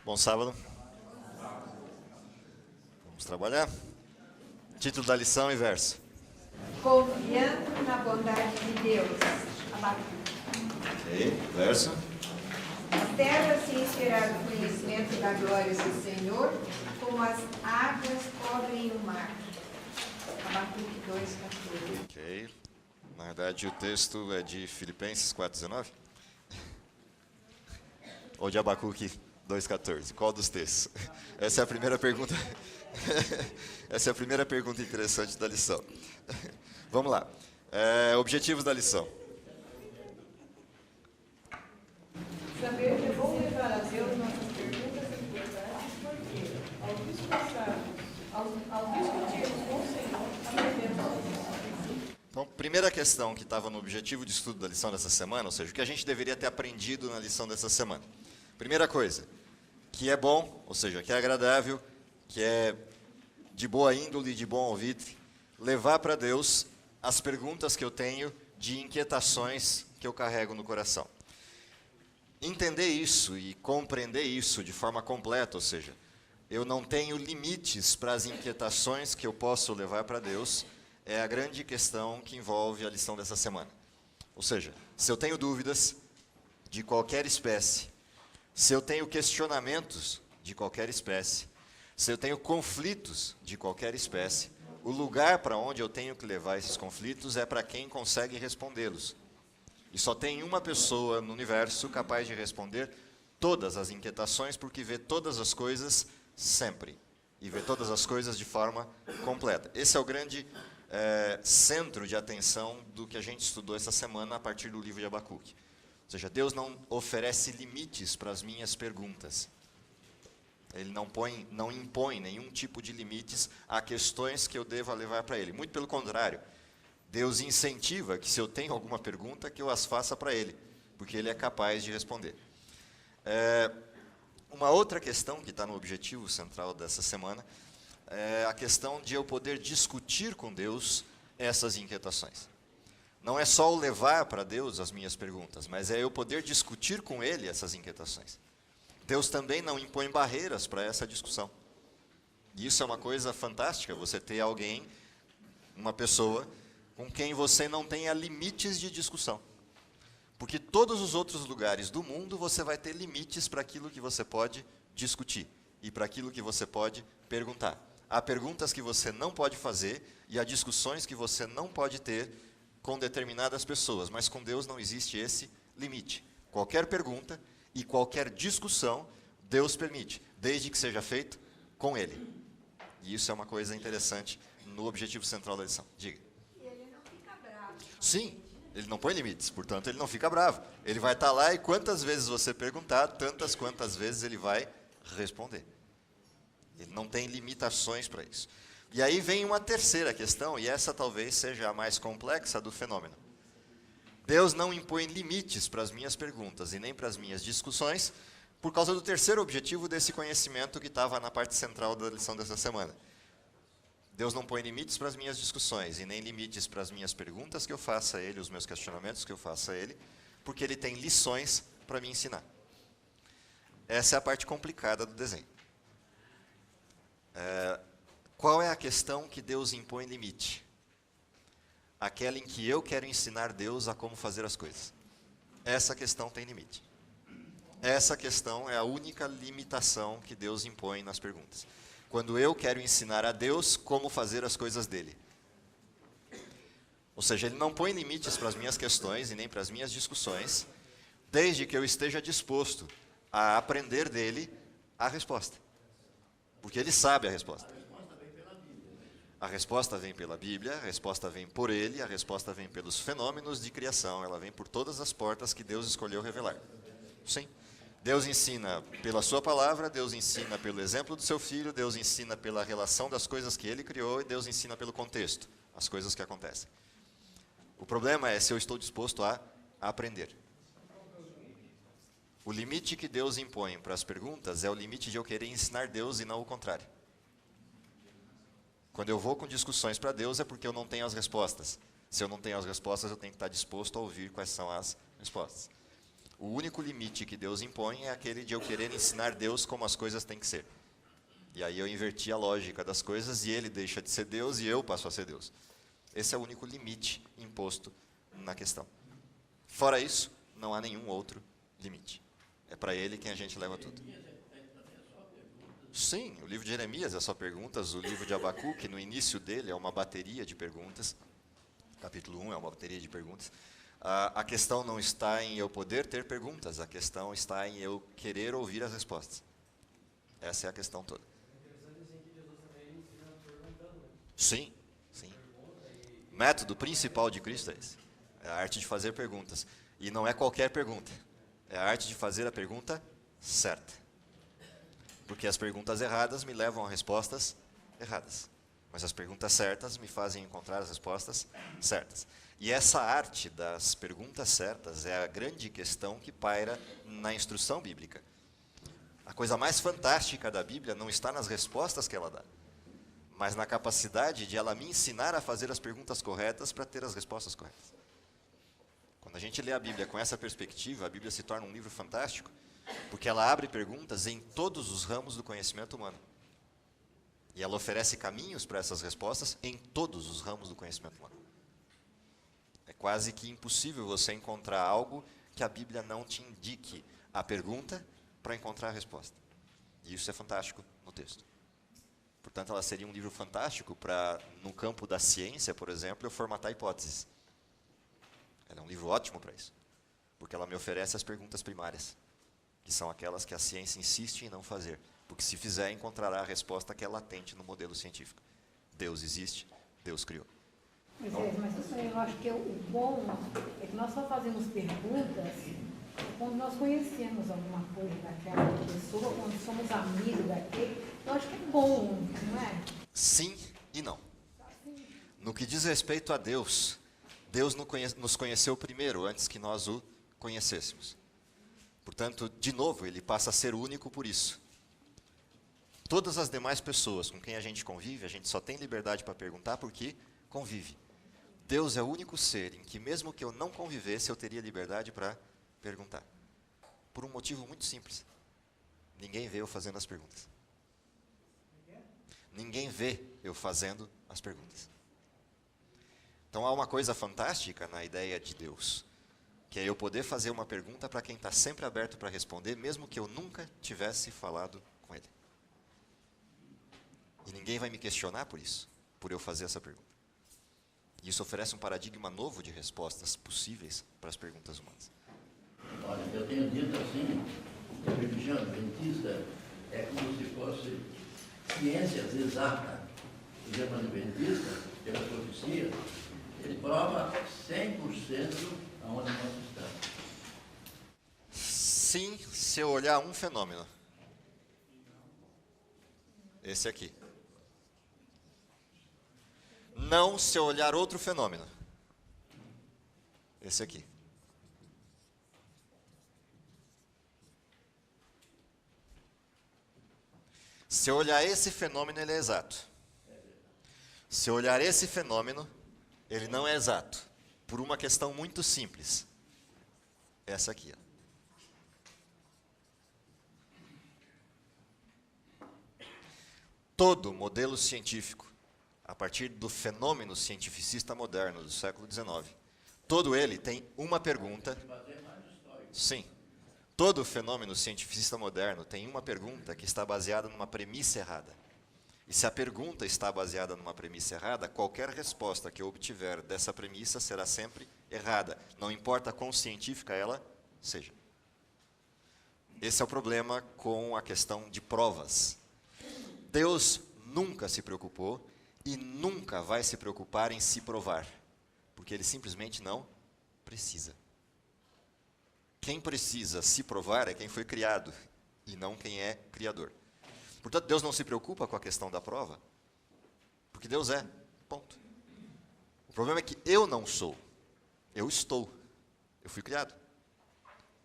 Bom sábado. Vamos trabalhar. Título da lição e verso. Confiando na bondade de Deus. Abacuque. Ok, verso. A terra se encherá do conhecimento da glória do Senhor, como as águas cobrem o mar. Abacuque 2:14. Ok. Na verdade, o texto é de Filipenses 4:19? Ou de Abacuque 2:14? Qual dos textos? Essa é a primeira pergunta. Essa é a primeira pergunta interessante da lição. Vamos lá. Objetivos da lição. Saber que é bom levar a Deus nossas perguntas importantes, porque, ao discutirmos com o Senhor, aprendemos a Então, primeira questão que estava no objetivo de estudo da lição dessa semana, ou seja, o que a gente deveria ter aprendido na lição dessa semana. Primeira coisa, que é bom, ou seja, que é agradável, que é de boa índole, de bom alvitre, levar para Deus as perguntas que eu tenho de inquietações que eu carrego no coração. Entender isso e compreender isso de forma completa, ou seja, eu não tenho limites para as inquietações que eu posso levar para Deus, é a grande questão que envolve a lição dessa semana. Ou seja, se eu tenho dúvidas de qualquer espécie, se eu tenho questionamentos de qualquer espécie, se eu tenho conflitos de qualquer espécie, o lugar para onde eu tenho que levar esses conflitos é para quem consegue respondê-los. E só tem uma pessoa no universo capaz de responder todas as inquietações, porque vê todas as coisas sempre. E vê todas as coisas de forma completa. Esse é o grande centro de atenção do que a gente estudou essa semana a partir do livro de Abacuque. Ou seja, Deus não oferece limites para as minhas perguntas. Ele não impõe nenhum tipo de limites a questões que eu deva levar para Ele. Muito pelo contrário, Deus incentiva que se eu tenho alguma pergunta, que eu as faça para Ele, porque Ele é capaz de responder. Uma outra questão que está no objetivo central dessa semana é a questão de eu poder discutir com Deus essas inquietações. Não é só o levar para Deus as minhas perguntas, mas é eu poder discutir com Ele essas inquietações. Deus também não impõe barreiras para essa discussão. E isso é uma coisa fantástica, você ter alguém, uma pessoa, com quem você não tenha limites de discussão. Porque todos os outros lugares do mundo você vai ter limites para aquilo que você pode discutir e para aquilo que você pode perguntar. Há perguntas que você não pode fazer e há discussões que você não pode ter com determinadas pessoas, mas com Deus não existe esse limite. Qualquer pergunta e qualquer discussão, Deus permite, desde que seja feito com Ele. E isso é uma coisa interessante no objetivo central da lição. Diga. E ele não fica bravo. Sim, ele não põe limites, portanto ele não fica bravo. Ele vai estar lá e quantas vezes você perguntar, tantas quantas vezes ele vai responder. Ele não tem limitações para isso. E aí vem uma terceira questão, e essa talvez seja a mais complexa do fenômeno. Deus não impõe limites para as minhas perguntas e nem para as minhas discussões, por causa do terceiro objetivo desse conhecimento que estava na parte central da lição dessa semana. Deus não põe limites para as minhas discussões e nem limites para as minhas perguntas que eu faça a Ele, os meus questionamentos que eu faça a Ele, porque Ele tem lições para me ensinar. Essa é a parte complicada do desenho. Qual é a questão que Deus impõe limite? Aquela em que eu quero ensinar Deus a como fazer as coisas. Essa questão tem limite. Essa questão é a única limitação que Deus impõe nas perguntas. Quando eu quero ensinar a Deus como fazer as coisas dele. Ou seja, Ele não põe limites para as minhas questões e nem para as minhas discussões, desde que eu esteja disposto a aprender dele a resposta. Porque Ele sabe a resposta. A resposta vem pela Bíblia, a resposta vem por Ele, a resposta vem pelos fenômenos de criação, ela vem por todas as portas que Deus escolheu revelar. Sim. Deus ensina pela sua palavra, Deus ensina pelo exemplo do seu filho, Deus ensina pela relação das coisas que Ele criou e Deus ensina pelo contexto, as coisas que acontecem. O problema é se eu estou disposto a aprender. O limite que Deus impõe para as perguntas é o limite de eu querer ensinar Deus e não o contrário. Quando eu vou com discussões para Deus é porque eu não tenho as respostas. Se eu não tenho as respostas, eu tenho que estar disposto a ouvir quais são as respostas. O único limite que Deus impõe é aquele de eu querer ensinar Deus como as coisas têm que ser. E aí eu inverti a lógica das coisas e ele deixa de ser Deus e eu passo a ser Deus. Esse é o único limite imposto na questão. Fora isso, não há nenhum outro limite. É para ele quem a gente leva tudo. Sim, o livro de Jeremias é só perguntas, o livro de Abacuque, no início dele, é uma bateria de perguntas. Capítulo 1 é uma bateria de perguntas. A questão não está em eu poder ter perguntas, a questão está em eu querer ouvir as respostas. Essa é a questão toda. Sim, sim. O método principal de Cristo é esse. É a arte de fazer perguntas. E não é qualquer pergunta. É a arte de fazer a pergunta certa. Porque as perguntas erradas me levam a respostas erradas. Mas as perguntas certas me fazem encontrar as respostas certas. E essa arte das perguntas certas é a grande questão que paira na instrução bíblica. A coisa mais fantástica da Bíblia não está nas respostas que ela dá, mas na capacidade de ela me ensinar a fazer as perguntas corretas para ter as respostas corretas. Quando a gente lê a Bíblia com essa perspectiva, a Bíblia se torna um livro fantástico, porque ela abre perguntas em todos os ramos do conhecimento humano. E ela oferece caminhos para essas respostas em todos os ramos do conhecimento humano. É quase que impossível você encontrar algo que a Bíblia não te indique a pergunta para encontrar a resposta. E isso é fantástico no texto. Portanto, ela seria um livro fantástico para, no campo da ciência, por exemplo, eu formatar hipóteses. Ela é um livro ótimo para isso, porque ela me oferece as perguntas primárias, que são aquelas que a ciência insiste em não fazer, porque se fizer, encontrará a resposta que é latente no modelo científico. Deus existe, Deus criou. Mas eu acho que o bom é que nós só fazemos perguntas quando nós conhecemos alguma coisa daquela pessoa, quando somos amigos daquele. Eu acho que é bom, não é? Sim e não. No que diz respeito a Deus, Deus nos conheceu primeiro, antes que nós o conhecêssemos. Portanto, de novo, ele passa a ser único por isso. Todas as demais pessoas com quem a gente convive, a gente só tem liberdade para perguntar porque convive. Deus é o único ser em que, mesmo que eu não convivesse, eu teria liberdade para perguntar. Por um motivo muito simples. Ninguém vê eu fazendo as perguntas. Ninguém vê eu fazendo as perguntas. Então há uma coisa fantástica na ideia de Deus, que é eu poder fazer uma pergunta para quem está sempre aberto para responder, mesmo que eu nunca tivesse falado com ele. E ninguém vai me questionar por isso, por eu fazer essa pergunta. E isso oferece um paradigma novo de respostas possíveis para as perguntas humanas. Olha, eu tenho dito assim, que a religião adventista é como se fosse ciências exatas. O religião adventista, pela profecia, ele prova 100% aonde nós estamos. Sim, se eu olhar um fenômeno. Esse aqui. Não se eu olhar outro fenômeno. Esse aqui. Se eu olhar esse fenômeno, ele é exato. Se eu olhar esse fenômeno, ele não é exato. Por uma questão muito simples. Essa aqui, ó. Todo modelo científico, a partir do fenômeno cientificista moderno do século XIX, todo ele tem uma pergunta. Sim. Todo fenômeno cientificista moderno tem uma pergunta que está baseada numa premissa errada. E se a pergunta está baseada numa premissa errada, qualquer resposta que eu obtiver dessa premissa será sempre errada. Não importa quão científica ela seja. Esse é o problema com a questão de provas. Deus nunca se preocupou e nunca vai se preocupar em se provar, porque ele simplesmente não precisa. Quem precisa se provar é quem foi criado, e não quem é criador. Portanto, Deus não se preocupa com a questão da prova, porque Deus é, ponto. O problema é que eu não sou, eu estou. Eu fui criado,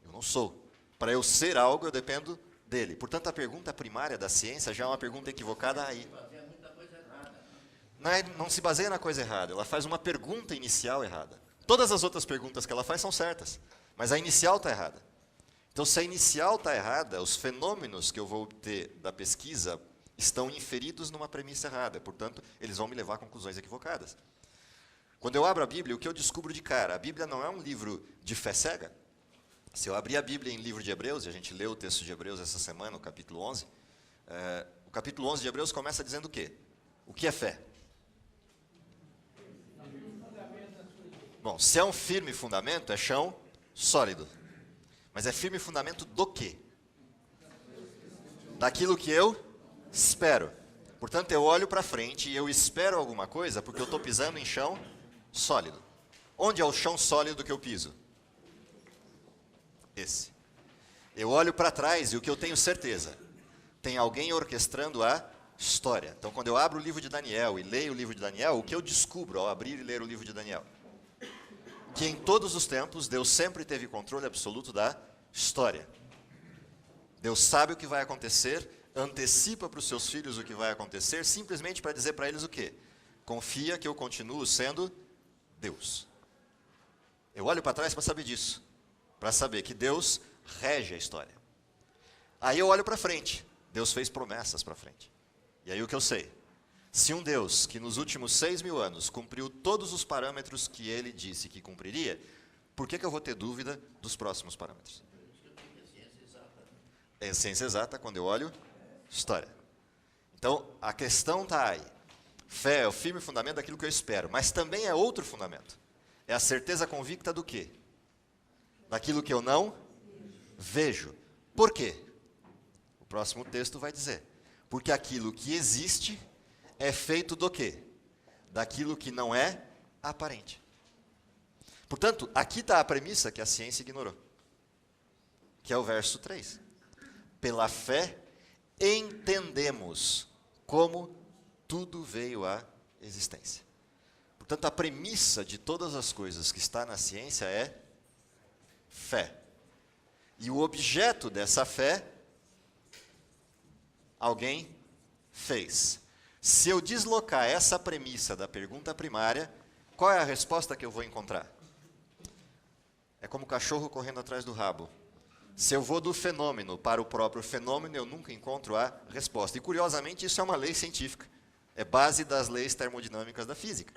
eu não sou. Para eu ser algo, eu dependo dele. Portanto, a pergunta primária da ciência já é uma pergunta equivocada aí. Não se baseia na coisa errada, ela faz uma pergunta inicial errada. Todas as outras perguntas que ela faz são certas, mas a inicial está errada. Então, se a inicial está errada, os fenômenos que eu vou ter da pesquisa estão inferidos numa premissa errada. Portanto, eles vão me levar a conclusões equivocadas. Quando eu abro a Bíblia, o que eu descubro de cara? A Bíblia não é um livro de fé cega. Se eu abrir a Bíblia em livro de Hebreus, e a gente leu o texto de Hebreus essa semana, o capítulo 11, o capítulo 11 de Hebreus começa dizendo o quê? O que é fé? Bom, se é um firme fundamento, é chão sólido. Mas é firme fundamento do quê? Daquilo que eu espero. Portanto, eu olho para frente e eu espero alguma coisa porque eu estou pisando em chão sólido. Onde é o chão sólido que eu piso? Esse. Eu olho para trás e o que eu tenho certeza? Tem alguém orquestrando a história. Então, quando eu abro o livro de Daniel e leio o livro de Daniel, o que eu descubro ao abrir e ler o livro de Daniel? Que em todos os tempos, Deus sempre teve controle absoluto da história. Deus sabe o que vai acontecer, antecipa para os seus filhos o que vai acontecer, simplesmente para dizer para eles o quê? Confia que eu continuo sendo Deus. Eu olho para trás para saber disso, para saber que Deus rege a história. Aí eu olho para frente, Deus fez promessas para frente. E aí o que eu sei? Se um Deus que nos últimos 6.000 anos cumpriu todos os parâmetros que ele disse que cumpriria, por que eu vou ter dúvida dos próximos parâmetros? É ciência exata quando eu olho história. Então, a questão está aí. Fé é o firme fundamento daquilo que eu espero, mas também é outro fundamento. É a certeza convicta do quê? Daquilo que eu não vejo. Por quê? O próximo texto vai dizer. Porque aquilo que existe é feito do quê? Daquilo que não é aparente. Portanto, aqui está a premissa que a ciência ignorou. Que é o verso 3. Pela fé, entendemos como tudo veio à existência. Portanto, a premissa de todas as coisas que está na ciência é fé. E o objeto dessa fé, alguém fez. Se eu deslocar essa premissa da pergunta primária, qual é a resposta que eu vou encontrar? É como o cachorro correndo atrás do rabo. Se eu vou do fenômeno para o próprio fenômeno, eu nunca encontro a resposta. E, curiosamente, isso é uma lei científica. É base das leis termodinâmicas da física.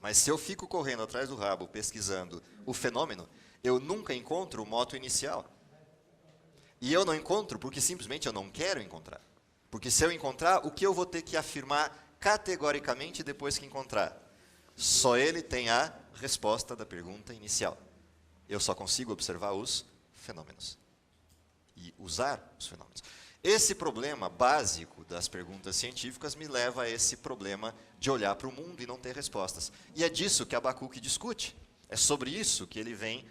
Mas se eu fico correndo atrás do rabo, pesquisando o fenômeno, eu nunca encontro o moto inicial. E eu não encontro porque simplesmente eu não quero encontrar. Porque se eu encontrar, o que eu vou ter que afirmar categoricamente depois que encontrar? Só ele tem a resposta da pergunta inicial. Eu só consigo observar os fenômenos. E usar os fenômenos. Esse problema básico das perguntas científicas me leva a esse problema de olhar para o mundo e não ter respostas. E é disso que Abacuque discute. É sobre isso que ele vem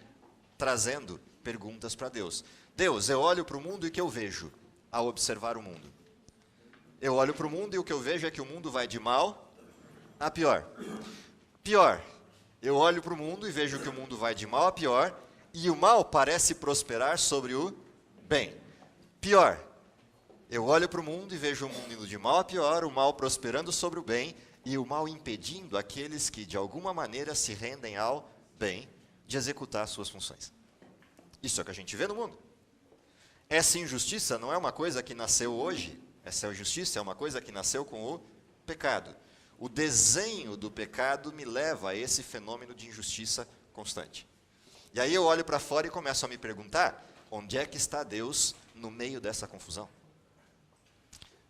trazendo perguntas para Deus. Deus, eu olho para o mundo e o que eu vejo ao observar o mundo? Eu olho para o mundo e o que eu vejo é que o mundo vai de mal a pior. Pior. Eu olho para o mundo e vejo que o mundo vai de mal a pior, e o mal parece prosperar sobre o bem. Pior, eu olho para o mundo e vejo o mundo indo de mal a pior, o mal prosperando sobre o bem, e o mal impedindo aqueles que, de alguma maneira, se rendem ao bem, de executar suas funções. Isso é o que a gente vê no mundo. Essa injustiça não é uma coisa que nasceu hoje, essa injustiça é uma coisa que nasceu com o pecado. O desenho do pecado me leva a esse fenômeno de injustiça constante. E aí eu olho para fora e começo a me perguntar, onde é que está Deus no meio dessa confusão?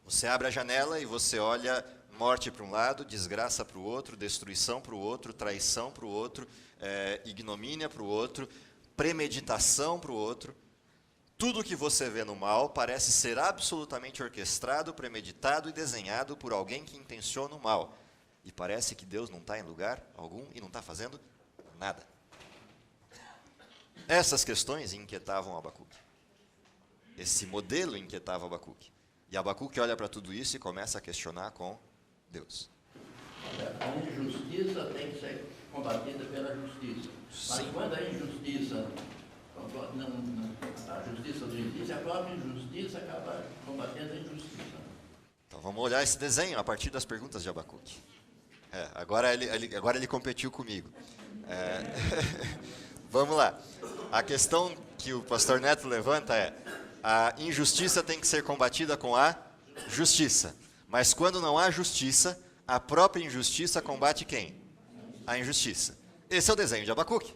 Você abre a janela e você olha morte para um lado, desgraça para o outro, destruição para o outro, traição para o outro, ignomínia para o outro, premeditação para o outro. Tudo que você vê no mal parece ser absolutamente orquestrado, premeditado e desenhado por alguém que intenciona o mal. E parece que Deus não está em lugar algum e não está fazendo nada. Essas questões inquietavam Abacuque. Esse modelo inquietava Abacuque. E Abacuque olha para tudo isso e começa a questionar com Deus. A injustiça tem que ser combatida pela justiça. Mas Sim. quando a injustiça... A justiça não existe, a própria injustiça acaba combatendo a injustiça. Então vamos olhar esse desenho a partir das perguntas de Abacuque. Agora ele competiu comigo. Vamos lá. A questão que o pastor Neto levanta é: a injustiça tem que ser combatida com a justiça. Mas quando não há justiça, a própria injustiça combate quem? A injustiça. Esse é o desenho de Abacuque.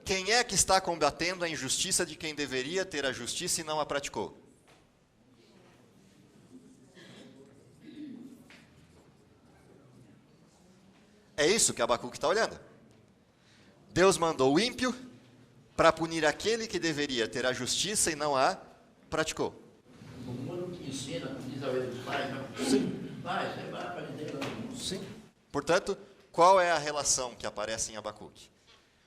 Quem é que está combatendo a injustiça de quem deveria ter a justiça e não a praticou? É isso que Abacuque está olhando. Deus mandou o ímpio para punir aquele que deveria ter a justiça e não a praticou. O mundo que ensina, diz a vez dos pais, não? Sim. Pai, você vai aprender lá no mundo. Sim. Portanto, qual é a relação que aparece em Abacuque?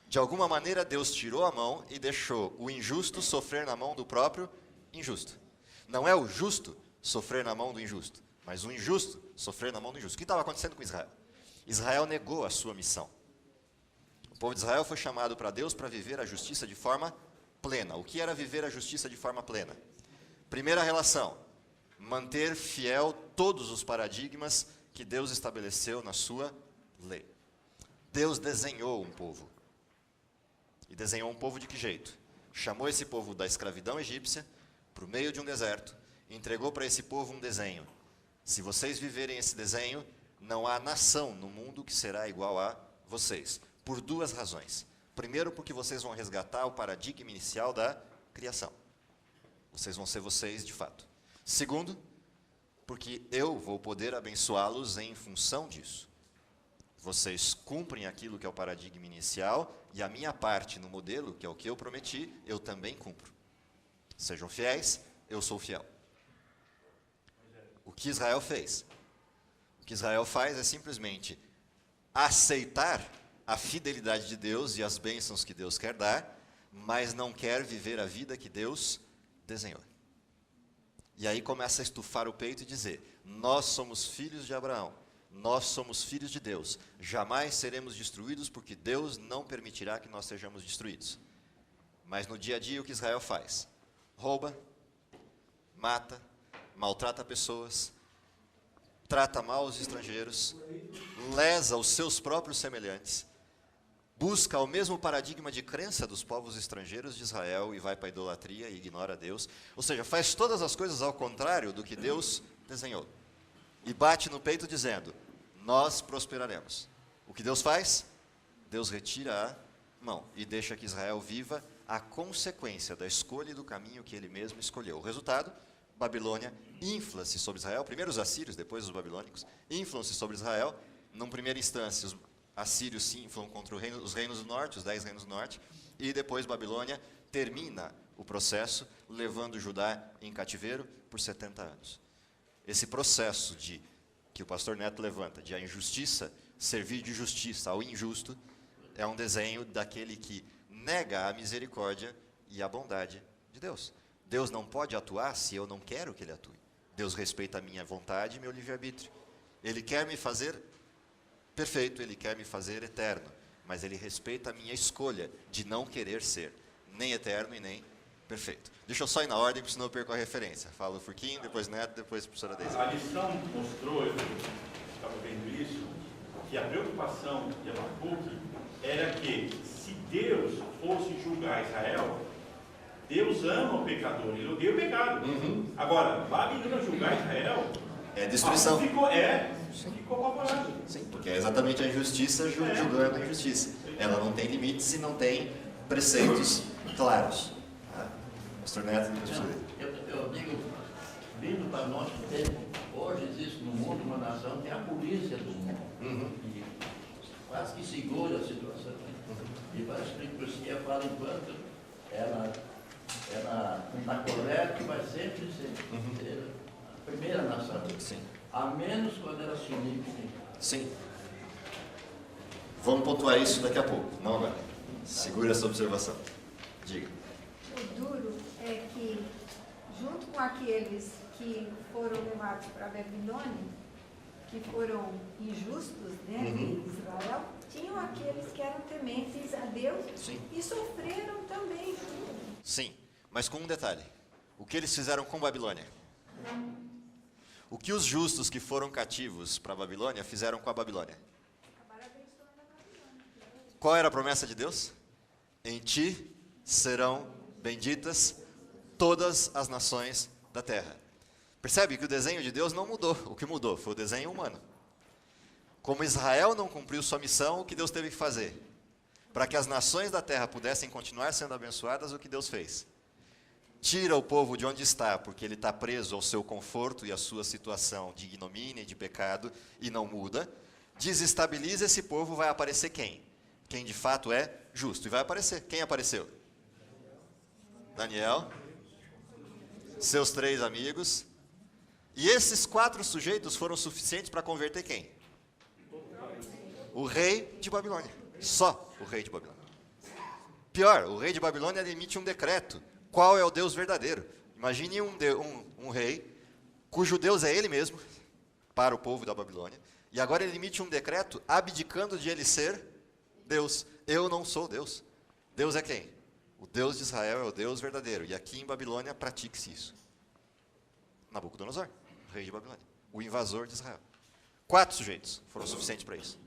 De alguma maneira, Deus tirou a mão e deixou o injusto sofrer na mão do próprio injusto. Não é o justo sofrer na mão do injusto, mas o injusto sofrer na mão do injusto. O que estava acontecendo com Israel? Israel negou a sua missão. O povo de Israel foi chamado para Deus para viver a justiça de forma plena. O que era viver a justiça de forma plena? Primeira relação, manter fiel todos os paradigmas que Deus estabeleceu na sua lei. Deus desenhou um povo. E desenhou um povo de que jeito? Chamou esse povo da escravidão egípcia para o meio de um deserto e entregou para esse povo um desenho. Se vocês viverem esse desenho, não há nação no mundo que será igual a vocês. Por duas razões. Primeiro, porque vocês vão resgatar o paradigma inicial da criação. Vocês vão ser vocês de fato. Segundo, porque eu vou poder abençoá-los em função disso. Vocês cumprem aquilo que é o paradigma inicial e a minha parte no modelo, que é o que eu prometi, eu também cumpro. Sejam fiéis, eu sou fiel. O que Israel fez? O que Israel faz é simplesmente aceitar a fidelidade de Deus e as bênçãos que Deus quer dar, mas não quer viver a vida que Deus desenhou. E aí começa a estufar o peito e dizer: nós somos filhos de Abraão, nós somos filhos de Deus, jamais seremos destruídos porque Deus não permitirá que nós sejamos destruídos. Mas no dia a dia o que Israel faz? Rouba, mata, maltrata pessoas, trata mal os estrangeiros, lesa os seus próprios semelhantes, busca o mesmo paradigma de crença dos povos estrangeiros de Israel e vai para a idolatria e ignora Deus. Ou seja, faz todas as coisas ao contrário do que Deus desenhou. E bate no peito dizendo: nós prosperaremos. O que Deus faz? Deus retira a mão e deixa que Israel viva a consequência da escolha e do caminho que ele mesmo escolheu. O resultado: Babilônia infla-se sobre Israel. Primeiro os assírios, depois os babilônicos, inflam-se sobre Israel. Numa primeira instância, os assírios se inflam contra os reinos do norte, os 10 reinos do norte, e depois Babilônia termina o processo, levando Judá em cativeiro por 70 anos. Esse processo que o pastor Neto levanta, de a injustiça servir de justiça ao injusto, é um desenho daquele que nega a misericórdia e a bondade de Deus. Deus não pode atuar se eu não quero que ele atue. Deus respeita a minha vontade e meu livre-arbítrio. Ele quer me fazer perfeito, ele quer me fazer eterno, mas ele respeita a minha escolha de não querer ser nem eterno e nem perfeito. Deixa eu só ir na ordem, porque senão eu perco a referência. Fala o Furquinho, depois Neto, depois a professora Deise. A lição mostrou, eu estava vendo isso, que a preocupação de Abacuque era que, se Deus fosse julgar Israel, Deus ama o pecador, ele odeia o pecado. Agora, Babilônia julgar Israel, É destruição. ficou apavorado. Sim, porque é exatamente a injustiça julgando a injustiça. Ela não tem limites e não tem preceitos claros. Pastor Neto, Eu digo, vindo para nosso tempo, hoje existe no mundo uma nação que é a polícia do mundo. E quase que segura a situação. E parece que a polícia fala enquanto ela está correta, vai sempre ser a primeira nação. Sim. A menos quando ela se unir com ninguém. Sim. Vamos pontuar isso daqui a pouco, não agora. Segura essa observação. Diga. O duro é que, junto com aqueles que foram levados para a Babilônia, que foram injustos, né, em Israel, tinham aqueles que eram tementes a Deus. Sim. E sofreram também. Sim, mas com um detalhe. O que eles fizeram com Babilônia? O que os justos que foram cativos para a Babilônia fizeram com a Babilônia? Qual era a promessa de Deus? Em ti serão benditas todas as nações da terra. Percebe que o desenho de Deus não mudou. O que mudou foi o desenho humano. Como Israel não cumpriu sua missão, o que Deus teve que fazer? Para que as nações da terra pudessem continuar sendo abençoadas, o que Deus fez? Tira o povo de onde está, porque ele está preso ao seu conforto e à sua situação de ignomínia e de pecado, e não muda. Desestabiliza esse povo, vai aparecer quem? Quem de fato é justo. E vai aparecer. Quem apareceu? Daniel, seus 3 amigos. E esses 4 sujeitos foram suficientes para converter quem? O rei de Babilônia. Só o rei de Babilônia. Pior, o rei de Babilônia emite um decreto. Qual é o Deus verdadeiro? Imagine um rei, cujo Deus é ele mesmo, para o povo da Babilônia, e agora ele emite um decreto abdicando de ele ser Deus. Eu não sou Deus. Deus é quem? O Deus de Israel é o Deus verdadeiro. E aqui em Babilônia, pratique-se isso. Nabucodonosor, rei de Babilônia, o invasor de Israel. 4 sujeitos foram suficientes para isso.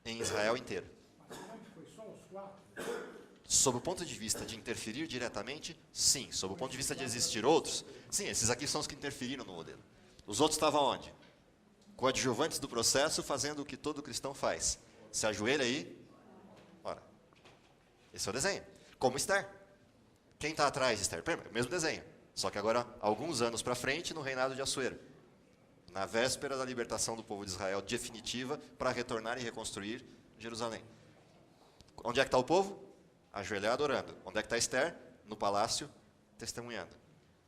Em Israel inteiro. Foi só os 4? Sob o ponto de vista de interferir diretamente, sim. Sob o ponto de vista de existir outros, sim, esses aqui são os que interferiram no modelo. Os outros estavam onde? Coadjuvantes do processo, fazendo o que todo cristão faz. Se ajoelha aí, ora. Esse é o desenho. Como Esther. Quem está atrás de Esther? Mesmo desenho. Só que agora, alguns anos para frente, no reinado de Assuero. Na véspera da libertação do povo de Israel definitiva, para retornar e reconstruir Jerusalém. Onde é que está o povo? Ajoelhado orando. Onde é que está Esther? No palácio, testemunhando.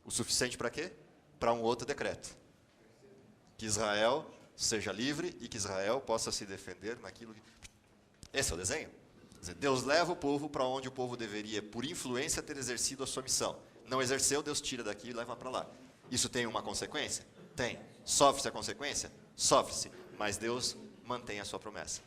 O suficiente para quê? Para um outro decreto. Que Israel seja livre e que Israel possa se defender naquilo que... Esse é o desenho. Quer dizer, Deus leva o povo para onde o povo deveria, por influência, ter exercido a sua missão. Não exerceu, Deus tira daqui e leva para lá. Isso tem uma consequência? Tem. Sofre-se a consequência? Sofre-se. Mas Deus mantém a sua promessa.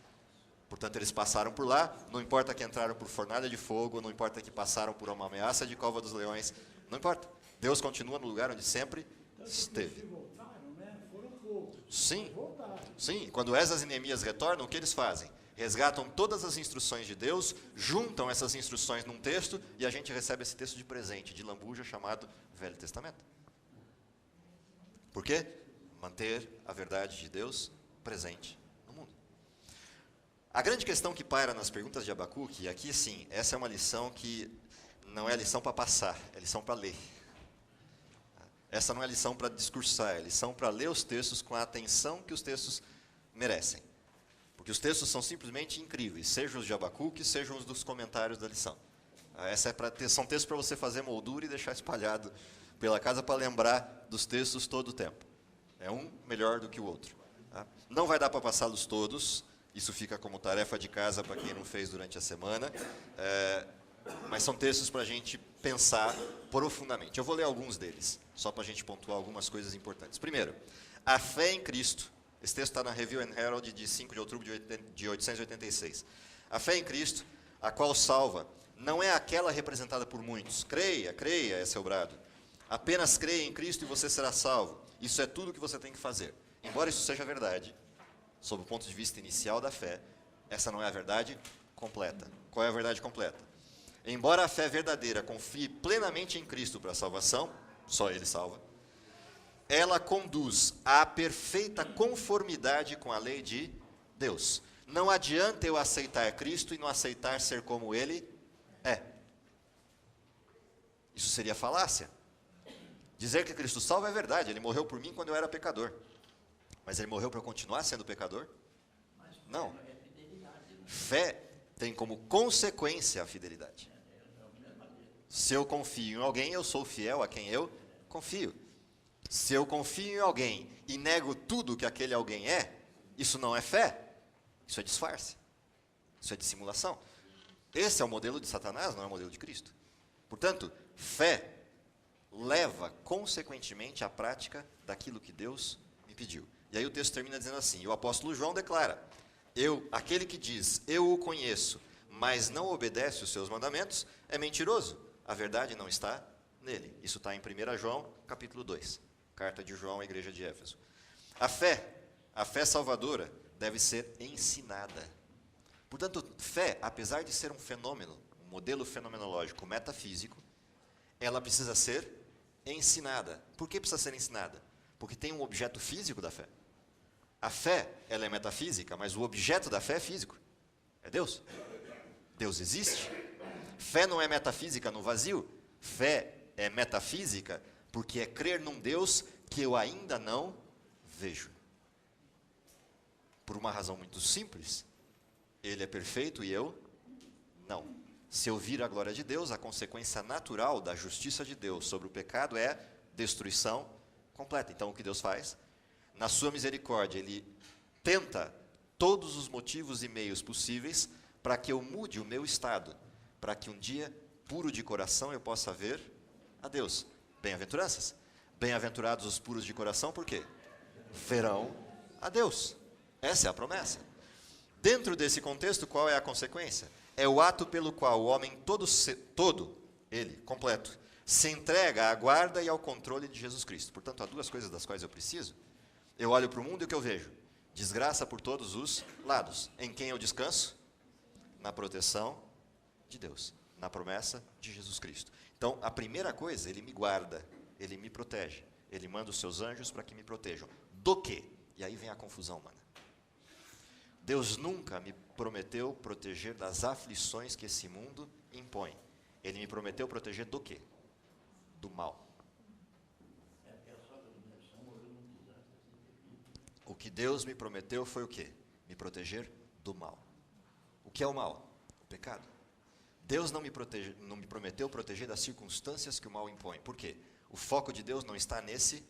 Portanto, eles passaram por lá, não importa que entraram por fornalha de fogo, não importa que passaram por uma ameaça de cova dos leões, não importa. Deus continua no lugar onde sempre esteve. Voltaram, né? Foram poucos. Sim, Voltaram. sim. Quando Esdras e Neemias retornam, o que eles fazem? Resgatam todas as instruções de Deus, juntam essas instruções num texto e a gente recebe esse texto de presente, de lambuja, chamado Velho Testamento. Por quê? Manter a verdade de Deus presente no mundo. A grande questão que paira nas perguntas de Abacuque, e aqui sim, essa é uma lição que não é lição para passar, é lição para ler. Essa não é lição para discursar, é lição para ler os textos com a atenção que os textos merecem. Porque os textos são simplesmente incríveis, sejam os de Abacuque, sejam os dos comentários da lição. Essa é são textos para você fazer moldura e deixar espalhado pela casa para lembrar dos textos todo o tempo. É um melhor do que o outro. Tá? Não vai dar para passá-los todos, isso fica como tarefa de casa para quem não fez durante a semana, mas são textos para a gente pensar profundamente. Eu vou ler alguns deles, só para a gente pontuar algumas coisas importantes. Primeiro, a fé em Cristo. Esse texto está na Review and Herald de 5 de outubro de 886. A fé em Cristo, a qual salva, não é aquela representada por muitos. Creia, creia, é seu brado. Apenas creia em Cristo e você será salvo. Isso é tudo o que você tem que fazer. Embora isso seja verdade, sob o ponto de vista inicial da fé, essa não é a verdade completa. Qual é a verdade completa? Embora a fé verdadeira confie plenamente em Cristo para a salvação, só Ele salva, ela conduz à perfeita conformidade com a lei de Deus. Não adianta eu aceitar Cristo e não aceitar ser como Ele é. Isso seria falácia. Dizer que Cristo salva é verdade, Ele morreu por mim quando eu era pecador. Mas Ele morreu para eu continuar sendo pecador? Não. Fé tem como consequência a fidelidade. Se eu confio em alguém, eu sou fiel a quem eu confio. Se eu confio em alguém e nego tudo que aquele alguém é, isso não é fé, isso é disfarce, isso é dissimulação. Esse é o modelo de Satanás, não é o modelo de Cristo. Portanto, fé leva, consequentemente, à prática daquilo que Deus me pediu. E aí o texto termina dizendo assim, e o apóstolo João declara, aquele que diz, eu o conheço, mas não obedece os seus mandamentos, é mentiroso. A verdade não está nele. Isso está em 1 João, capítulo 2. Carta de João à igreja de Éfeso. A fé salvadora deve ser ensinada. Portanto, fé, apesar de ser um fenômeno, um modelo fenomenológico metafísico, ela precisa ser ensinada. Por que precisa ser ensinada? Porque tem um objeto físico da fé. A fé, ela é metafísica, mas o objeto da fé é físico. É Deus. Deus existe. Fé não é metafísica no vazio. Fé é metafísica porque é crer num Deus que eu ainda não vejo. Por uma razão muito simples. Ele é perfeito e eu não. Se eu vir a glória de Deus, a consequência natural da justiça de Deus sobre o pecado é destruição completa. Então, o que Deus faz? Na sua misericórdia, Ele tenta todos os motivos e meios possíveis para que eu mude o meu estado, para que um dia, puro de coração, eu possa ver a Deus. Bem-aventuranças. Bem-aventurados os puros de coração, por quê? Verão a Deus. Essa é a promessa. Dentro desse contexto, qual é a consequência? É o ato pelo qual o homem todo, ele, completo, se entrega à guarda e ao controle de Jesus Cristo. Portanto, há duas coisas das quais eu preciso. Eu olho para o mundo e o que eu vejo? Desgraça por todos os lados. Em quem eu descanso? Na proteção de Deus, na promessa de Jesus Cristo. Então, a primeira coisa, Ele me guarda, Ele me protege. Ele manda os seus anjos para que me protejam. Do quê? E aí vem a confusão humana. Deus nunca me prometeu proteger das aflições que esse mundo impõe. Ele me prometeu proteger do quê? Do mal. O que Deus me prometeu foi o quê? Me proteger do mal. O que é o mal? O pecado. Deus não me prometeu proteger das circunstâncias que o mal impõe. Por quê? O foco de Deus não está nesse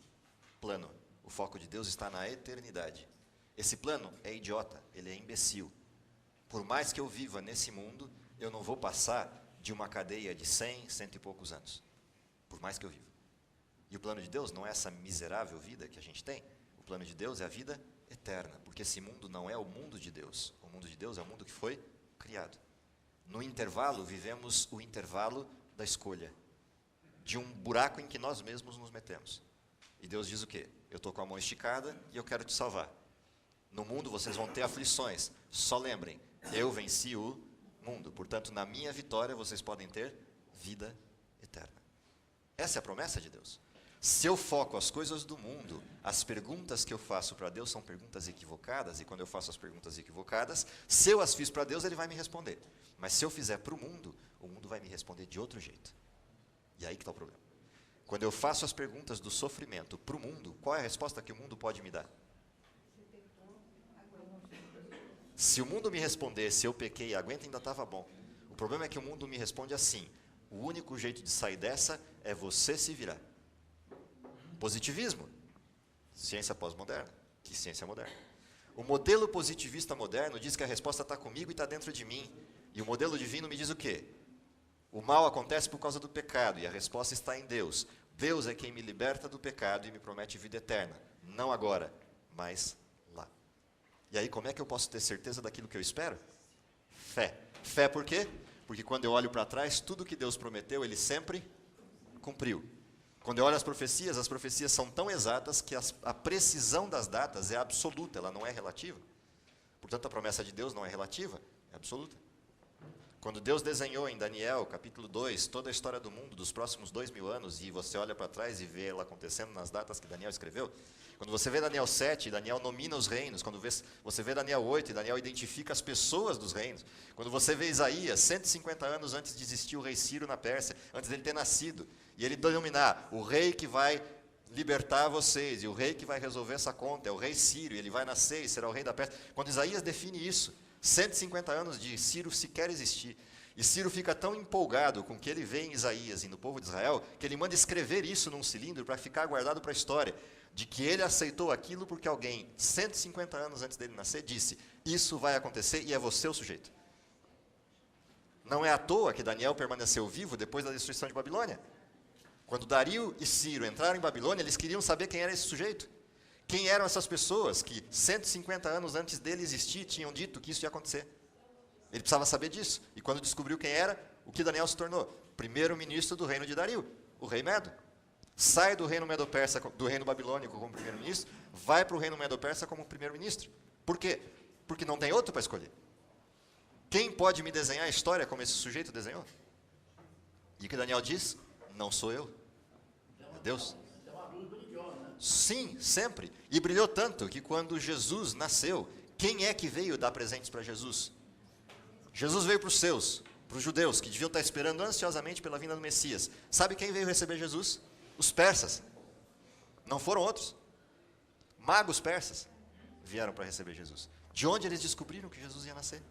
plano. O foco de Deus está na eternidade. Esse plano é idiota, ele é imbecil. Por mais que eu viva nesse mundo, eu não vou passar de uma cadeia de 100, cento e poucos anos. Por mais que eu viva. E o plano de Deus não é essa miserável vida que a gente tem. O plano de Deus é a vida eterna, porque esse mundo não é o mundo de Deus. O mundo de Deus é o mundo que foi criado. No intervalo, vivemos o intervalo da escolha, de um buraco em que nós mesmos nos metemos. E Deus diz o quê? Eu estou com a mão esticada e eu quero te salvar. No mundo vocês vão ter aflições. Só lembrem, eu venci o mundo. Portanto, na minha vitória vocês podem ter vida eterna. Essa é a promessa de Deus. Se eu foco as coisas do mundo, as perguntas que eu faço para Deus são perguntas equivocadas, e quando eu faço as perguntas equivocadas, se eu as fiz para Deus, Ele vai me responder. Mas se eu fizer para o mundo vai me responder de outro jeito. E aí que está o problema. Quando eu faço as perguntas do sofrimento para o mundo, qual é a resposta que o mundo pode me dar? Se o mundo me respondesse, eu pequei, aguenta, ainda estava bom. O problema é que o mundo me responde assim: o único jeito de sair dessa é você se virar. Positivismo. Ciência pós-moderna. Que ciência moderna? O modelo positivista moderno diz que a resposta está comigo e está dentro de mim. E o modelo divino me diz o quê? O mal acontece por causa do pecado e a resposta está em Deus. Deus é quem me liberta do pecado e me promete vida eterna. Não agora, mas lá. E aí, como é que eu posso ter certeza daquilo que eu espero? Fé. Fé por quê? Porque quando eu olho para trás, tudo que Deus prometeu, Ele sempre cumpriu. Quando eu olho as profecias são tão exatas que a precisão das datas é absoluta, ela não é relativa. Portanto, a promessa de Deus não é relativa, é absoluta. Quando Deus desenhou em Daniel, capítulo 2, toda a história do mundo dos próximos 2000 anos, e você olha para trás e vê ela acontecendo nas datas que Daniel escreveu, quando você vê Daniel 7, Daniel nomina os reinos, quando você vê Daniel 8, e Daniel identifica as pessoas dos reinos, quando você vê Isaías, 150 anos antes de existir o rei Ciro na Pérsia, antes dele ter nascido, e ele denominar o rei que vai libertar vocês, e o rei que vai resolver essa conta, é o rei Ciro, e ele vai nascer e será o rei da Pérsia. Quando Isaías define isso, 150 anos de Ciro sequer existir. E Ciro fica tão empolgado com o que ele vê em Isaías e no povo de Israel, que ele manda escrever isso num cilindro para ficar guardado para a história, de que ele aceitou aquilo porque alguém, 150 anos antes dele nascer, disse: isso vai acontecer e é você o sujeito. Não é à toa que Daniel permaneceu vivo depois da destruição de Babilônia. Quando Dario e Ciro entraram em Babilônia, eles queriam saber quem era esse sujeito. Quem eram essas pessoas que 150 anos antes dele existir tinham dito que isso ia acontecer? Ele precisava saber disso. E quando descobriu quem era, o que Daniel se tornou? Primeiro-ministro do reino de Dario, o rei Medo. Sai do reino Medo-Persa, do reino babilônico como primeiro-ministro, vai para o reino Medo-Persa como primeiro-ministro. Por quê? Porque não tem outro para escolher. Quem pode me desenhar a história como esse sujeito desenhou? E o que Daniel diz? Não sou eu, é Deus. É uma luz brilhosa, né? Sim, sempre. E brilhou tanto que quando Jesus nasceu, quem é que veio dar presentes para Jesus? Jesus veio para os seus, para os judeus, que deviam estar esperando ansiosamente pela vinda do Messias. Sabe quem veio receber Jesus? Os persas. Não foram outros. Magos persas vieram para receber Jesus. De onde eles descobriram que Jesus ia nascer?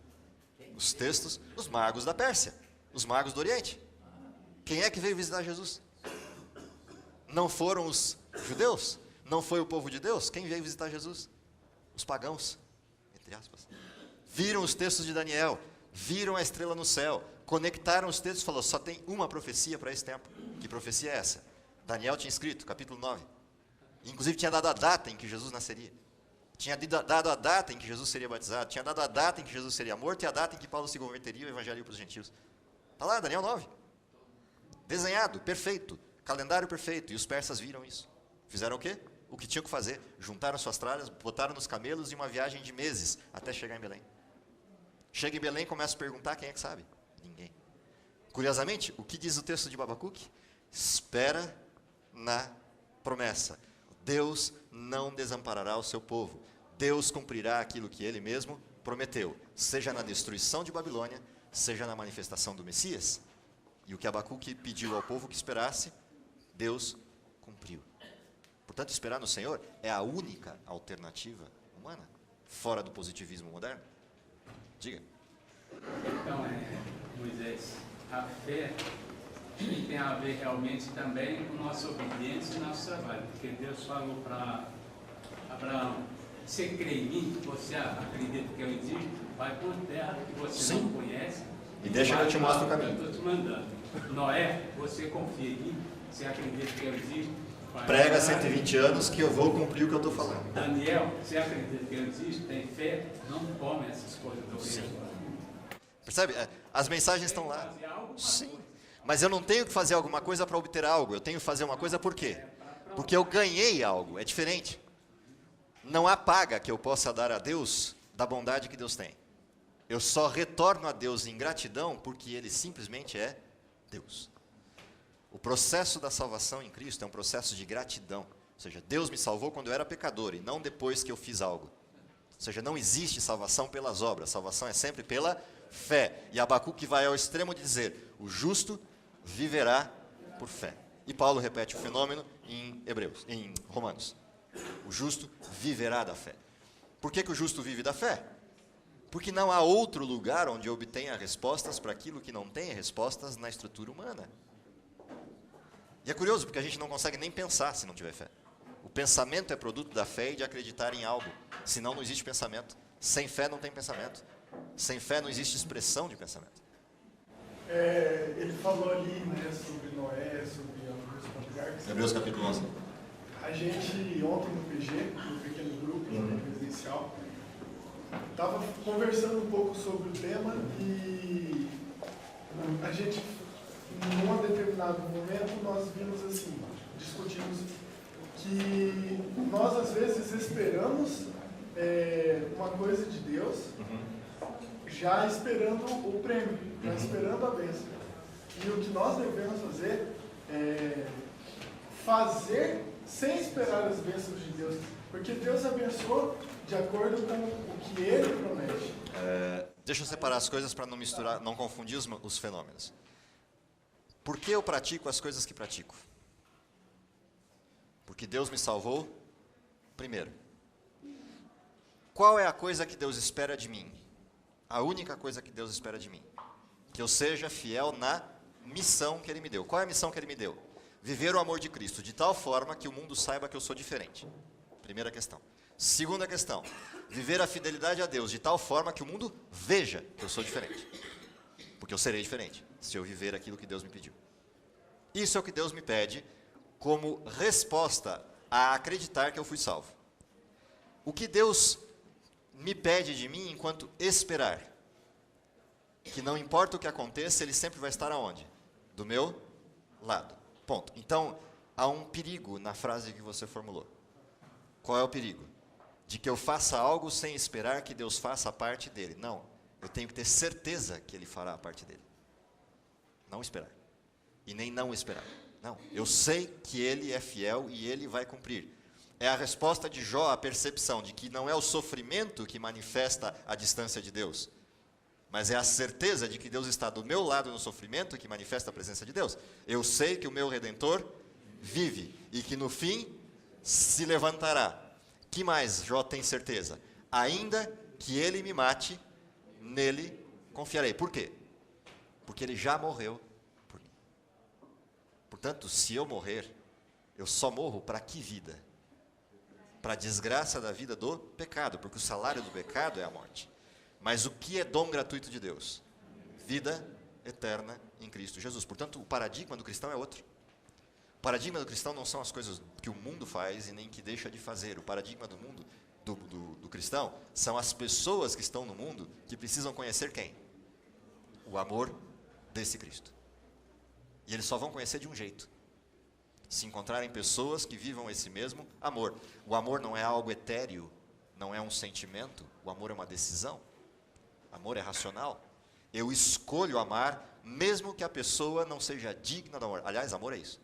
Os textos, os magos da Pérsia, os magos do Oriente. Quem é que veio visitar Jesus? Não foram os judeus? Não foi o povo de Deus? Quem veio visitar Jesus? Os pagãos, entre aspas. Viram os textos de Daniel, viram a estrela no céu, conectaram os textos e falou, só tem uma profecia para esse tempo. Que profecia é essa? Daniel tinha escrito, capítulo 9. Inclusive tinha dado a data em que Jesus nasceria. Tinha dado a data em que Jesus seria batizado. Tinha dado a data em que Jesus seria morto e a data em que Paulo se converteria e evangelizaria para os gentios. Está lá, Daniel 9. Desenhado, perfeito. Calendário perfeito. E os persas viram isso. Fizeram o quê? O que tinham que fazer. Juntaram suas tralhas, botaram nos camelos e uma viagem de meses até chegar em Belém. Chega em Belém e começa a perguntar quem é que sabe. Ninguém. Curiosamente, o que diz o texto de Abacuque? Espera na promessa. Deus não desamparará o seu povo. Deus cumprirá aquilo que Ele mesmo prometeu, seja na destruição de Babilônia, seja na manifestação do Messias. E o que Abacuque pediu ao povo que esperasse, Deus cumpriu. Portanto, esperar no Senhor é a única alternativa humana, fora do positivismo moderno. Diga. Então, Moisés, a fé tem a ver realmente também com nossa obediência e nosso trabalho, porque Deus falou para Abraão, você crê em mim, você acredita que eu existo, vai por terra que você não conhece, E deixa que eu te mostro o caminho. Eu estou te mandando. Noé, você confia em mim, você acredita que eu existo, vai Prega por 120 anos que eu vou cumprir o que eu estou falando. Daniel, você acredita que eu existo, tem fé, não come essas coisas do reino. Percebe? As mensagens estão lá. Sim. Mas eu não tenho que fazer alguma coisa para obter algo. Eu tenho que fazer uma coisa por quê? Porque eu ganhei algo. É diferente. Não há paga que eu possa dar a Deus da bondade que Deus tem. Eu só retorno a Deus em gratidão porque Ele simplesmente é Deus. O processo da salvação em Cristo é um processo de gratidão. Ou seja, Deus me salvou quando eu era pecador e não depois que eu fiz algo. Ou seja, não existe salvação pelas obras. Salvação é sempre pela fé. E Abacuque vai ao extremo de dizer, o justo viverá por fé. E Paulo repete o fenômeno em Romanos. O justo viverá da fé. Por que o justo vive da fé? Porque não há outro lugar onde obtenha respostas para aquilo que não tem respostas na estrutura humana. E é curioso, porque a gente não consegue nem pensar se não tiver fé. O pensamento é produto da fé e de acreditar em algo. Senão não existe pensamento. Sem fé não tem pensamento. Sem fé não existe expressão de pensamento. Ele falou ali, né, sobre Noé, sobre alguns patriarcas. Hebreus capítulo 11. A gente, ontem no PG, no pequeno grupo, presencial, estava conversando um pouco sobre o tema e a gente, num determinado momento, nós vimos assim, discutimos que nós às vezes esperamos uma coisa de Deus, já esperando o prêmio, já esperando a bênção. E o que nós devemos fazer é fazer sem esperar as bênçãos de Deus, porque Deus abençoou de acordo com o que Ele promete. Deixa eu separar as coisas para não misturar, não confundir os fenômenos. Por que eu pratico as coisas que pratico? Porque Deus me salvou, primeiro. Qual é a coisa que Deus espera de mim? A única coisa que Deus espera de mim. Que eu seja fiel na missão que Ele me deu. Qual é a missão que Ele me deu? Viver o amor de Cristo, de tal forma que o mundo saiba que eu sou diferente. Primeira questão. Segunda questão. Viver a fidelidade a Deus, de tal forma que o mundo veja que eu sou diferente. Porque eu serei diferente, se eu viver aquilo que Deus me pediu. Isso é o que Deus me pede como resposta a acreditar que eu fui salvo. O que Deus me pede de mim enquanto esperar? Que não importa o que aconteça, Ele sempre vai estar aonde? Do meu lado. Ponto. Então, há um perigo na frase que você formulou. Qual é o perigo? De que eu faça algo sem esperar que Deus faça a parte dele. Não. Eu tenho que ter certeza que Ele fará a parte dele. Não esperar. E nem não esperar. Não, eu sei que Ele é fiel e Ele vai cumprir. É a resposta de Jó à percepção de que não é o sofrimento que manifesta a distância de Deus, mas é a certeza de que Deus está do meu lado no sofrimento que manifesta a presença de Deus. Eu sei que o meu Redentor vive e que no fim se levantará. Que mais Jó tem certeza? Ainda que Ele me mate, nele confiarei. Por quê? Porque Ele já morreu por mim. Portanto, se eu morrer, eu só morro para que vida? Para a desgraça da vida do pecado, porque o salário do pecado é a morte. Mas o que é dom gratuito de Deus? Vida eterna em Cristo Jesus. Portanto, o paradigma do cristão é outro. O paradigma do cristão não são as coisas que o mundo faz e nem que deixa de fazer. O paradigma do mundo, do cristão, são as pessoas que estão no mundo que precisam conhecer quem? O amor desse Cristo. E eles só vão conhecer de um jeito: se encontrarem pessoas que vivam esse mesmo amor. O amor não é algo etéreo, não é um sentimento, o amor é uma decisão. Amor é racional. Eu escolho amar, mesmo que a pessoa não seja digna do amor. Aliás, amor é isso.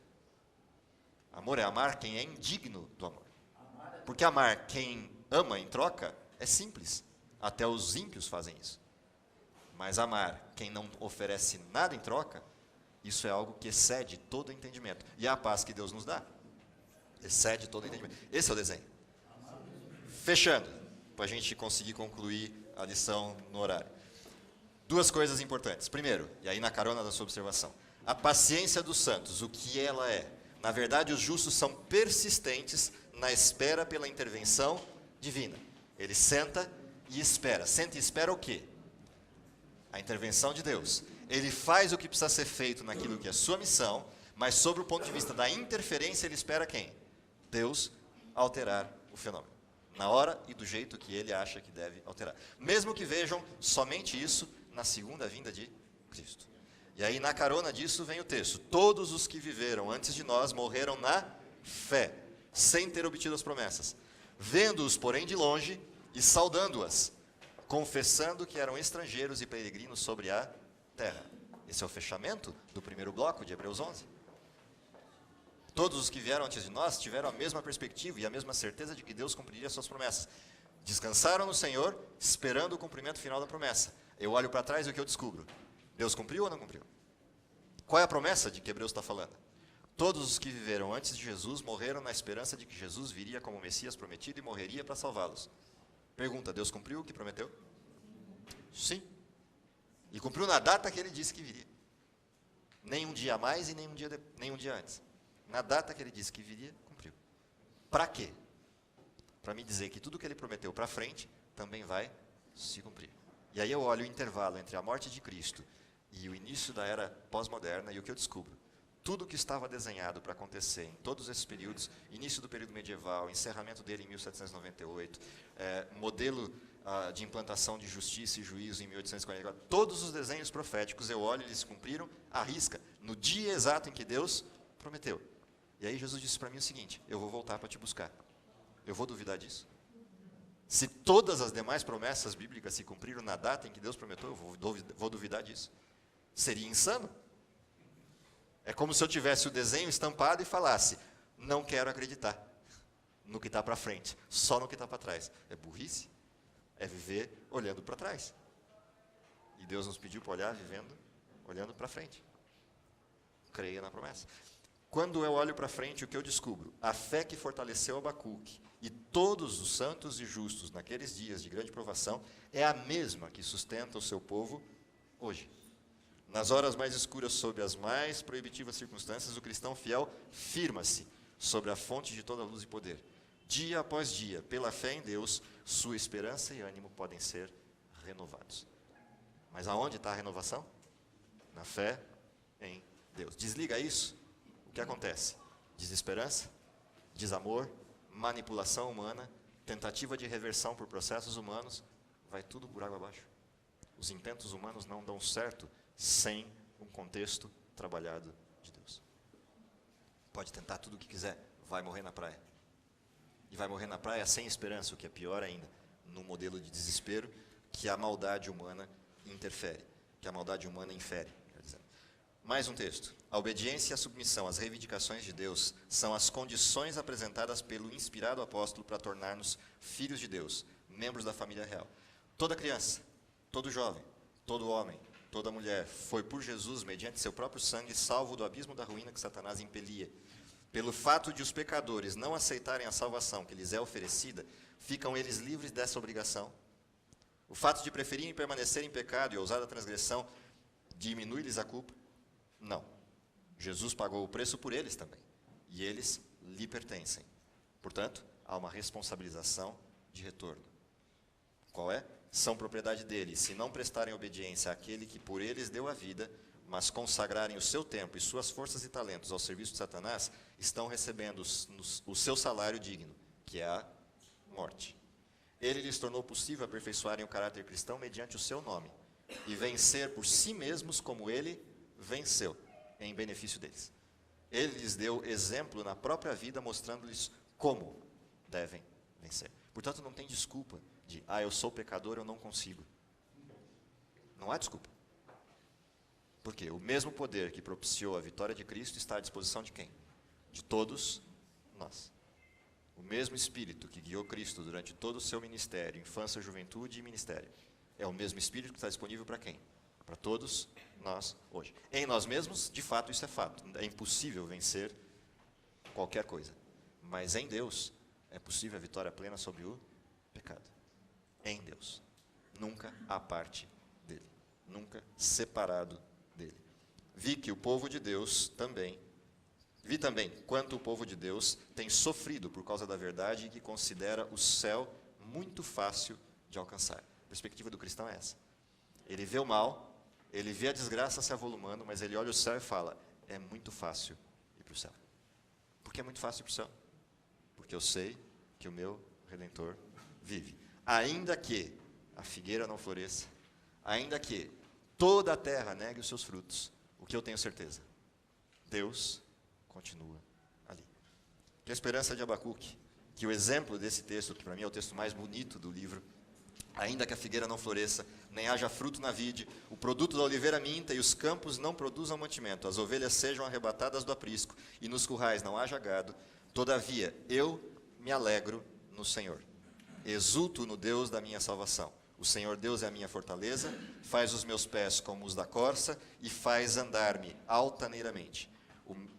Amor é amar quem é indigno do amor. Porque amar quem ama em troca é simples. Até os ímpios fazem isso. Mas amar quem não oferece nada em troca, isso é algo que excede todo o entendimento. E é a paz que Deus nos dá. Excede todo o entendimento. Esse é o desenho. Fechando, para a gente conseguir concluir a lição no horário. Duas coisas importantes. Primeiro, e aí na carona da sua observação, a paciência dos santos, o que ela é? Na verdade, os justos são persistentes na espera pela intervenção divina. Ele senta e espera. Senta e espera o quê? A intervenção de Deus. Ele faz o que precisa ser feito naquilo que é sua missão, mas sobre o ponto de vista da interferência, ele espera quem? Deus alterar o fenômeno. Na hora e do jeito que ele acha que deve alterar. Mesmo que vejam somente isso na segunda vinda de Cristo. E aí, na carona disso, vem o texto. Todos os que viveram antes de nós morreram na fé, sem ter obtido as promessas. Vendo-os, porém, de longe e saudando-as, confessando que eram estrangeiros e peregrinos sobre a terra. Esse é o fechamento do primeiro bloco de Hebreus 11. Todos os que vieram antes de nós tiveram a mesma perspectiva e a mesma certeza de que Deus cumpriria as suas promessas. Descansaram no Senhor, esperando o cumprimento final da promessa. Eu olho para trás e o que eu descubro? Deus cumpriu ou não cumpriu? Qual é a promessa de que Hebreus está falando? Todos os que viveram antes de Jesus morreram na esperança de que Jesus viria como Messias prometido e morreria para salvá-los. Pergunta, Deus cumpriu o que prometeu? Sim. E cumpriu na data que ele disse que viria. Nem um dia a mais e nem um dia antes. Na data que ele disse que viria, cumpriu. Para quê? Para me dizer que tudo que ele prometeu para frente também vai se cumprir. E aí eu olho o intervalo entre a morte de Cristo e o início da era pós-moderna e o que eu descubro? Tudo que estava desenhado para acontecer em todos esses períodos, início do período medieval, encerramento dele em 1798, modelo de implantação de justiça e juízo em 1844, todos os desenhos proféticos, eu olho e eles se cumpriram à risca, no dia exato em que Deus prometeu. E aí Jesus disse para mim o seguinte: eu vou voltar para te buscar. Eu vou duvidar disso? Se todas as demais promessas bíblicas se cumpriram na data em que Deus prometeu, eu vou duvidar disso? Seria insano. É como se eu tivesse o desenho estampado e falasse: não quero acreditar no que está para frente, só no que está para trás. É burrice. É viver olhando para trás. E Deus nos pediu para olhar olhando para frente. Creia na promessa. Quando eu olho para frente, o que eu descubro? A fé que fortaleceu Abacuque e todos os santos e justos naqueles dias de grande provação é a mesma que sustenta o seu povo hoje. Nas horas mais escuras, sob as mais proibitivas circunstâncias, o cristão fiel firma-se sobre a fonte de toda luz e poder. Dia após dia, pela fé em Deus, sua esperança e ânimo podem ser renovados. Mas aonde está a renovação? Na fé em Deus. Desliga isso, o que acontece? Desesperança, desamor, manipulação humana, tentativa de reversão por processos humanos, vai tudo por água abaixo. Os intentos humanos não dão certo sem um contexto trabalhado de Deus. Pode tentar tudo o que quiser, vai morrer na praia. E vai morrer na praia sem esperança, o que é pior ainda, num modelo de desespero que a maldade humana interfere, que a maldade humana infere. Quer dizer. Mais um texto. A obediência e a submissão às reivindicações de Deus são as condições apresentadas pelo inspirado apóstolo para tornar-nos filhos de Deus, membros da família real. Toda criança, todo jovem, todo homem, toda mulher foi por Jesus, mediante seu próprio sangue, salvo do abismo da ruína que Satanás impelia. Pelo fato de os pecadores não aceitarem a salvação que lhes é oferecida, ficam eles livres dessa obrigação. O fato de preferirem permanecer em pecado e ousada transgressão diminui-lhes a culpa? Não. Jesus pagou o preço por eles também. E eles lhe pertencem. Portanto, há uma responsabilização de retorno. Qual é? São propriedade dele. Se não prestarem obediência àquele que por eles deu a vida, mas consagrarem o seu tempo e suas forças e talentos ao serviço de Satanás, estão recebendo o seu salário digno, que é a morte. Ele lhes tornou possível aperfeiçoarem o caráter cristão mediante o seu nome, e vencer por si mesmos como ele venceu, em benefício deles. Ele lhes deu exemplo na própria vida, mostrando-lhes como devem vencer. Portanto, não tem desculpa de, eu sou pecador, eu não consigo. Não há desculpa. Porque o mesmo poder que propiciou a vitória de Cristo está à disposição de quem? De todos nós. O mesmo Espírito que guiou Cristo durante todo o seu ministério, infância, juventude e ministério, é o mesmo Espírito que está disponível para quem? Para todos nós hoje. Em nós mesmos, de fato, isso é fato. É impossível vencer qualquer coisa. Mas em Deus, é possível a vitória plena sobre o pecado. Em Deus. Nunca à parte dele. Nunca separado dele. Vi também quanto o povo de Deus tem sofrido por causa da verdade e que considera o céu muito fácil de alcançar. A perspectiva do cristão é essa. Ele vê o mal, ele vê a desgraça se avolumando, mas ele olha o céu e fala, é muito fácil ir para o céu. Por que é muito fácil ir para o céu? Porque eu sei que o meu Redentor vive. Ainda que a figueira não floresça, ainda que toda a terra negue os seus frutos, o que eu tenho certeza? Deus continua ali. Que a esperança de Abacuque, que o exemplo desse texto, que para mim é o texto mais bonito do livro, ainda que a figueira não floresça, nem haja fruto na vide, o produto da oliveira minta e os campos não produzam mantimento, as ovelhas sejam arrebatadas do aprisco e nos currais não haja gado, todavia eu me alegro no Senhor. Exulto no Deus da minha salvação. O Senhor Deus é a minha fortaleza, faz os meus pés como os da corça e faz andar-me altaneiramente.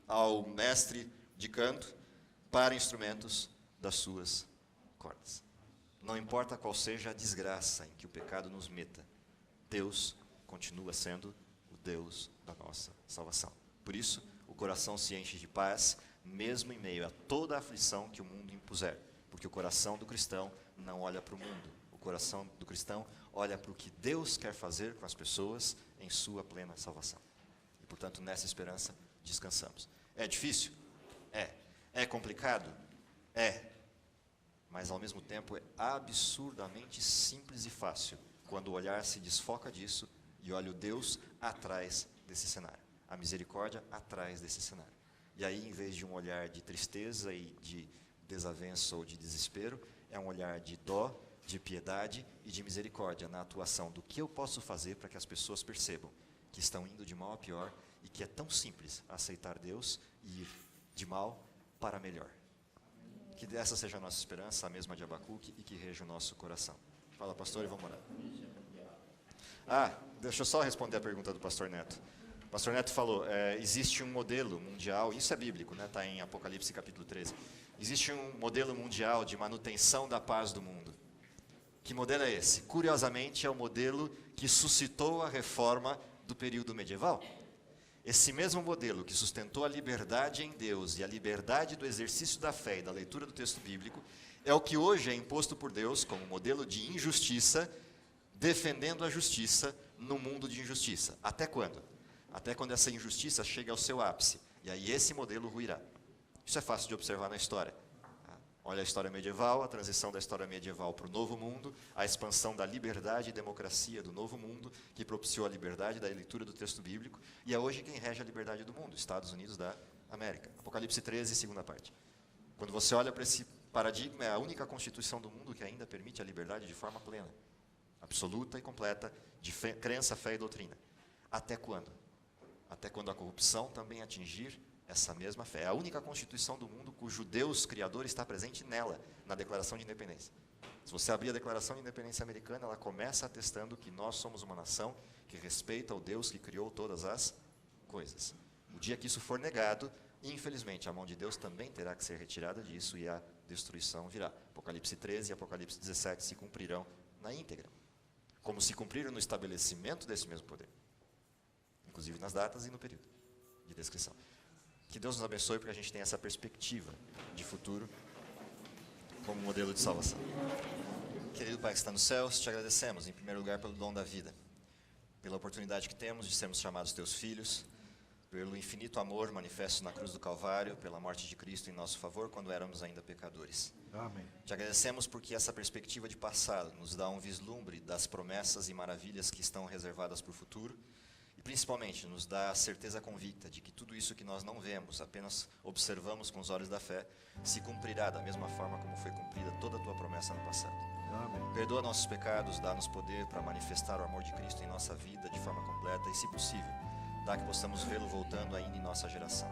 Ao mestre de canto, para instrumentos das suas cordas. Não importa qual seja a desgraça em que o pecado nos meta, Deus continua sendo o Deus da nossa salvação. Por isso, o coração se enche de paz, mesmo em meio a toda a aflição que o mundo impuser. Porque o coração do cristão não olha para o mundo. O coração do cristão olha para o que Deus quer fazer com as pessoas em sua plena salvação. E, portanto, nessa esperança, descansamos. É difícil? É. É complicado? É. Mas, ao mesmo tempo, é absurdamente simples e fácil quando o olhar se desfoca disso e olha o Deus atrás desse cenário. A misericórdia atrás desse cenário. E aí, em vez de um olhar de tristeza e de desavença ou de desespero, é um olhar de dó, de piedade e de misericórdia na atuação do que eu posso fazer para que as pessoas percebam que estão indo de mal a pior e que é tão simples aceitar Deus e ir de mal para melhor. Que essa seja a nossa esperança, a mesma de Abacuque, e que reja o nosso coração. Fala, pastor, e vamos orar. Deixa eu só responder a pergunta do pastor Neto. O pastor Neto falou, existe um modelo mundial, isso é bíblico, está em Apocalipse capítulo 13. Existe um modelo mundial de manutenção da paz do mundo. Que modelo é esse? Curiosamente, é o modelo que suscitou a reforma do período medieval. Esse mesmo modelo que sustentou a liberdade em Deus e a liberdade do exercício da fé e da leitura do texto bíblico, é o que hoje é imposto por Deus como modelo de injustiça, defendendo a justiça no mundo de injustiça. Até quando? Até quando essa injustiça chega ao seu ápice. E aí esse modelo ruirá. Isso é fácil de observar na história. Olha a história medieval, a transição da história medieval para o novo mundo, a expansão da liberdade e democracia do novo mundo, que propiciou a liberdade da leitura do texto bíblico, e é hoje quem rege a liberdade do mundo, Estados Unidos da América. Apocalipse 13, segunda parte. Quando você olha para esse paradigma, é a única constituição do mundo que ainda permite a liberdade de forma plena, absoluta e completa, de crença, fé e doutrina. Até quando? até quando a corrupção também atingir essa mesma fé. É a única Constituição do mundo cujo Deus Criador está presente nela, na Declaração de Independência. Se você abrir a Declaração de Independência americana, ela começa atestando que nós somos uma nação que respeita o Deus que criou todas as coisas. O dia que isso for negado, infelizmente, a mão de Deus também terá que ser retirada disso e a destruição virá. Apocalipse 13 e Apocalipse 17 se cumprirão na íntegra, como se cumpriram no estabelecimento desse mesmo poder, inclusive nas datas e no período de descrição. Que Deus nos abençoe para que a gente tenha essa perspectiva de futuro como modelo de salvação. Querido Pai que está nos céus, te agradecemos, em primeiro lugar, pelo dom da vida, pela oportunidade que temos de sermos chamados teus filhos, pelo infinito amor manifesto na cruz do Calvário, pela morte de Cristo em nosso favor, quando éramos ainda pecadores. Amém. Te agradecemos porque essa perspectiva de passado nos dá um vislumbre das promessas e maravilhas que estão reservadas para o futuro, e principalmente nos dá a certeza convicta de que tudo isso que nós não vemos, apenas observamos com os olhos da fé, se cumprirá da mesma forma como foi cumprida toda a tua promessa no passado. Amém. Perdoa nossos pecados, dá-nos poder para manifestar o amor de Cristo em nossa vida de forma completa e, se possível, dá que possamos vê-lo voltando ainda em nossa geração.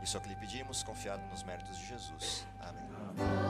Isso é o que lhe pedimos, confiado nos méritos de Jesus. Amém. Amém.